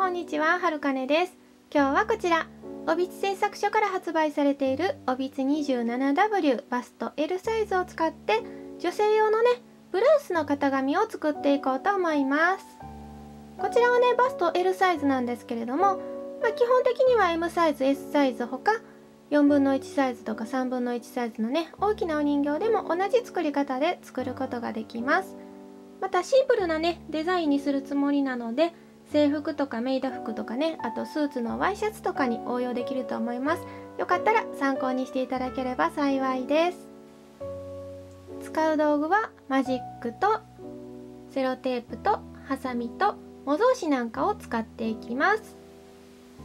こんにちは、はるかねです。今日はこちら、おびつ製作所から発売されているおびつ 27W バスト L サイズを使って女性用のね、ブラウスの型紙を作っていこうと思います。こちらはね、バスト L サイズなんですけれども、基本的には M サイズ、S サイズほか4分の1サイズとか3分の1サイズのね、大きなお人形でも同じ作り方で作ることができます。またシンプルなね、デザインにするつもりなので、制服とかメイド服とかね、あとスーツのワイシャツとかに応用できると思います。よかったら参考にしていただければ幸いです。使う道具はマジックとセロテープとハサミと模造紙なんかを使っていきます。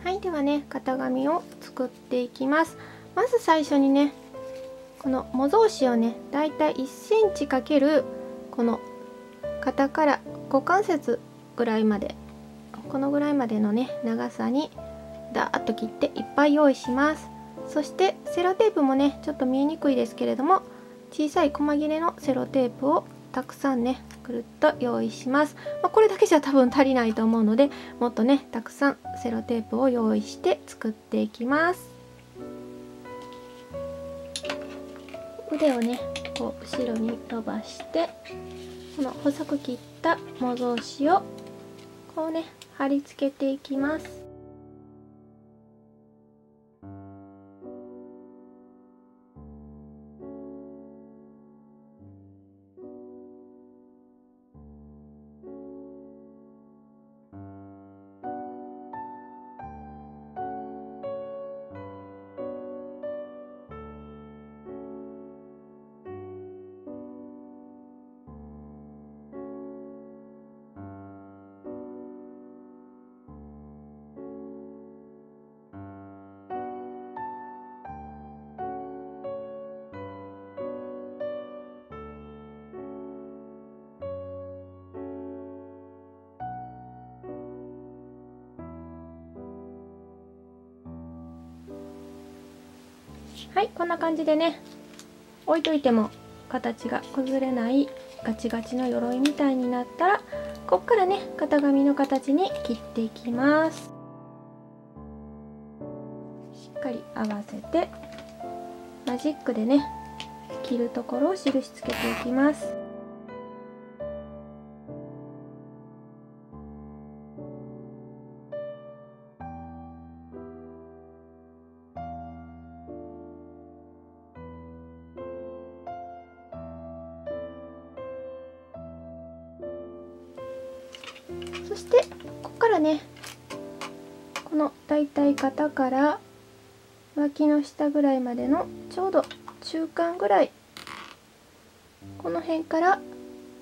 はい、ではね、型紙を作っていきます。まず最初にね、この模造紙をね、だいたい1センチかけるこの肩から股関節ぐらいまで、このぐらいまでのね、長さにダーッと切っていっぱい用意します。そしてセロテープもね、ちょっと見えにくいですけれども、小さい細切れのセロテープをたくさんね、くるっと用意します。これだけじゃ多分足りないと思うので、もっとね、たくさんセロテープを用意して作っていきます。腕をね、こう後ろに伸ばして、この細く切った模造紙をこうね、貼り付けていきます。はい、こんな感じでね、置いといても形が崩れないガチガチの鎧みたいになったら、こっからね、型紙の形に切っていきます。しっかり合わせてマジックでね、切るところを印つけていきます。そしてここからね、このだいたい肩から脇の下ぐらいまでのちょうど中間ぐらい、この辺から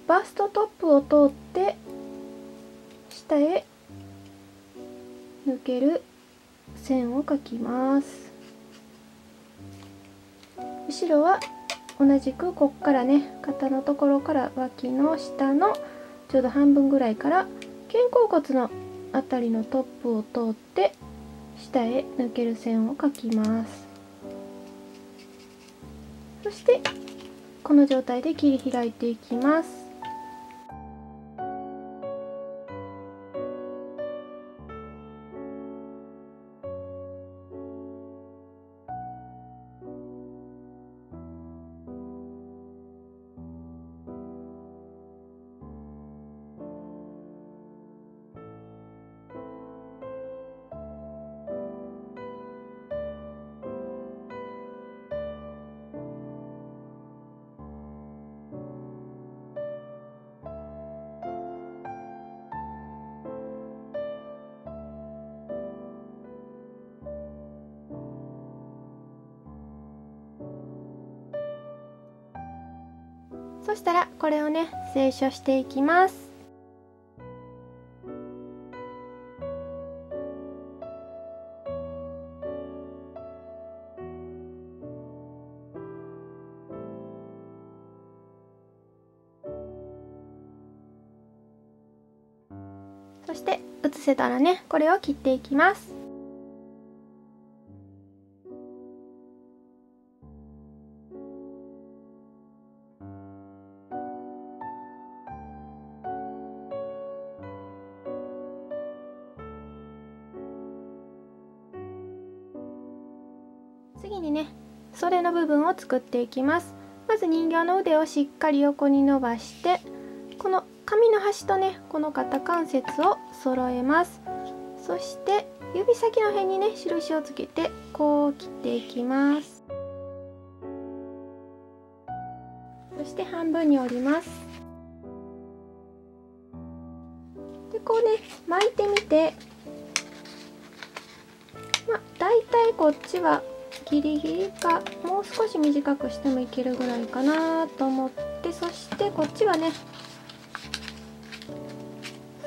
バストトップを通って下へ抜ける線を描きます。後ろは同じくこっからね、肩のところから脇の下のちょうど半分ぐらいから肩甲骨のあたりのトップを通って下へ抜ける線を描きます。そしてこの状態で切り開いていきます。そしたらこれをね、清書していきます。そして写せたらね、これを切っていきます。次にね袖の部分を作っていきます。まず人形の腕をしっかり横に伸ばして、この紙の端とねこの肩関節を揃えます。そして指先の辺にね印をつけてこう切っていきます。そして半分に折ります。でこうね巻いてみて、だいたいこっちはギリギリかもう少し短くしてもいけるぐらいかなと思って、そしてこっちはね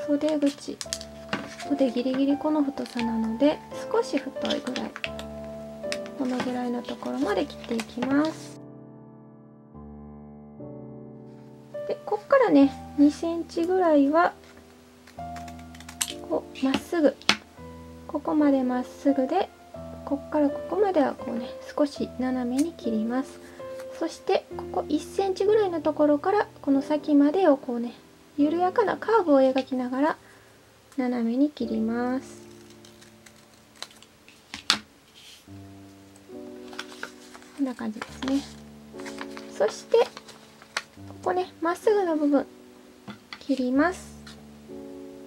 袖口腕ギリギリこの太さなので少し太いぐらい、このぐらいのところまで切っていきます。でこっからね2センチぐらいはこうまっすぐ、ここまでまっすぐで、こっからここまではこうね少し斜めに切ります。そしてここ1センチぐらいのところからこの先までをこうね緩やかなカーブを描きながら斜めに切ります。こんな感じですね。そしてここねまっすぐの部分切ります。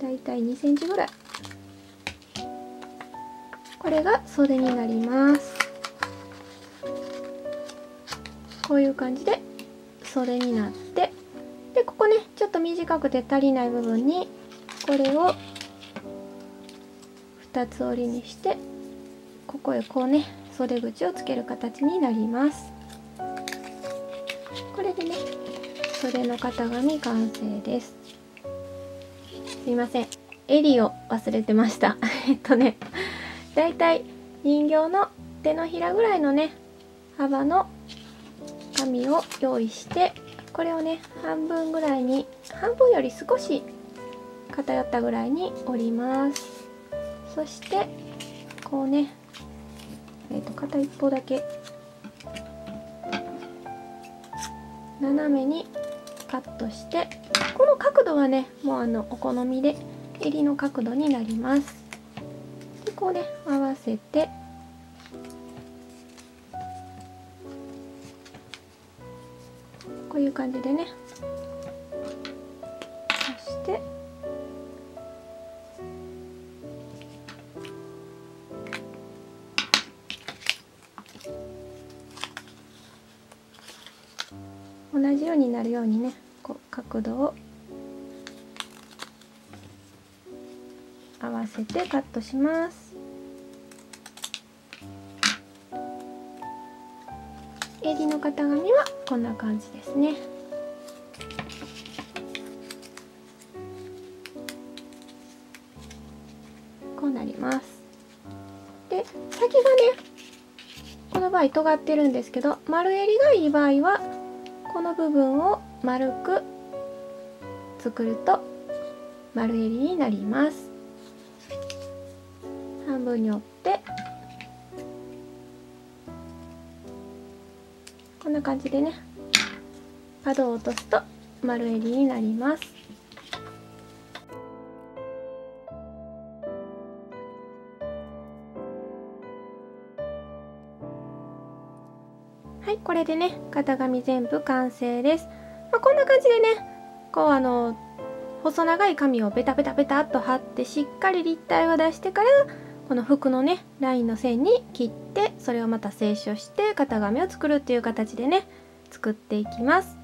だいたい2センチぐらい。これが袖になります。こういう感じで袖になって、でここねちょっと短くて足りない部分にこれを2つ折りにして、ここへこうね袖口をつける形になります。これでね袖の型紙完成です。すいません、襟を忘れてましただいたい人形の手のひらぐらいのね幅の紙を用意して、これをね半分ぐらいに、半分より少し偏ったぐらいに折ります。そしてこうね片一方だけ斜めにカットして、この角度はねもうお好みで襟の角度になります。でこうね合わせて、こういう感じでね、そして同じようになるようにねこう角度を合わせてカットします。襟の型紙はこんな感じですね。こうなります。で先がねこの場合尖ってるんですけど、丸襟がいい場合はこの部分を丸く作ると丸襟になります。半分に折ってこんな感じでね角を落とすと丸襟になります。はい、これでね型紙全部完成です。こんな感じでねこう細長い紙をベタベタベタっと貼って、しっかり立体を出してからこの服のねラインの線に切って、それをまた清書して型紙を作るっていう形でね作っていきます。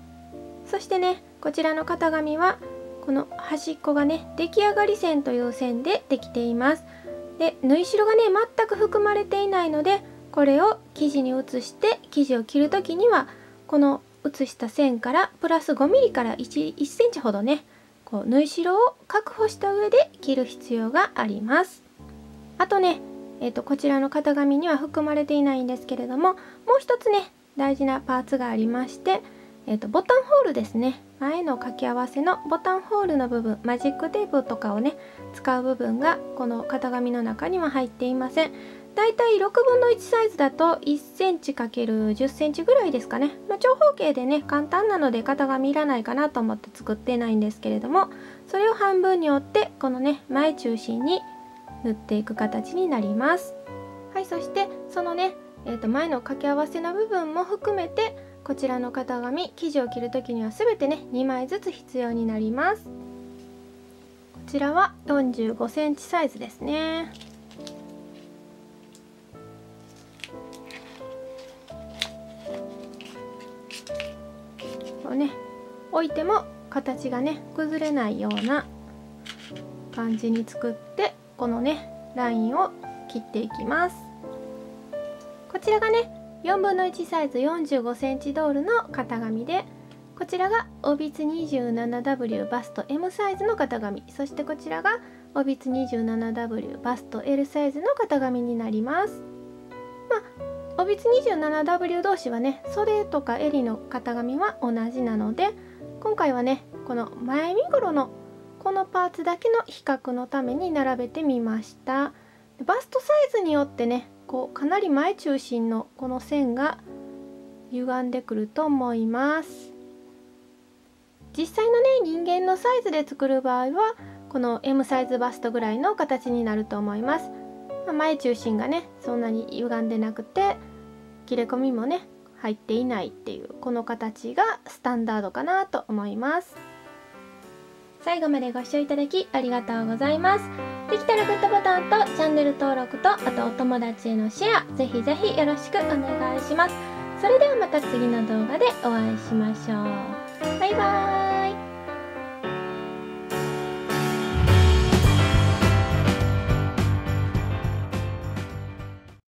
そしてねこちらの型紙はこの端っこがね出来上がり線という線でできています。で縫い代がね全く含まれていないので、これを生地に移して生地を切る時にはこの写した線からプラス 5mm から1センチほどねこう縫い代を確保した上で切る必要があります。あとね、こちらの型紙には含まれていないんですけれども、もう一つね大事なパーツがありまして、ボタンホールですね。前の掛け合わせのボタンホールの部分、マジックテープとかをね使う部分がこの型紙の中には入っていません。だいたい6分の1サイズだと1センチ ×10 センチぐらいですかね。長方形でね簡単なので型紙いらないかなと思って作ってないんですけれども、それを半分に折ってこのね前中心に縫っていく形になります。はい、そしてそのね、前の掛け合わせの部分も含めてこちらの型紙、生地を切る時には全てね2枚ずつ必要になります。こちらは45センチサイズですね。こうね、置いても形がね崩れないような感じに作って、このねラインを切っていきます。こちらがね4分の1サイズ45センチドールの型紙で、こちらがオビツ 27W バスト M サイズの型紙、そしてこちらがオビツ 27W バスト L サイズの型紙になります。オビツ 27W 同士はね袖とか襟の型紙は同じなので、今回はねこの前身頃のこのパーツだけの比較のために並べてみました。バストサイズによってねこうかなり前中心のこの線が歪んでくると思います。実際のね人間のサイズで作る場合はこの M サイズバストぐらいの形になると思います。前中心がねそんなに歪んでなくて切れ込みもね入っていないっていう、この形がスタンダードかなと思います。最後までご視聴いただきありがとうございます。できたらグッドボタンとチャンネル登録と、あとお友達へのシェアぜひぜひよろしくお願いします。それではまた次の動画でお会いしましょう。バイバーイ。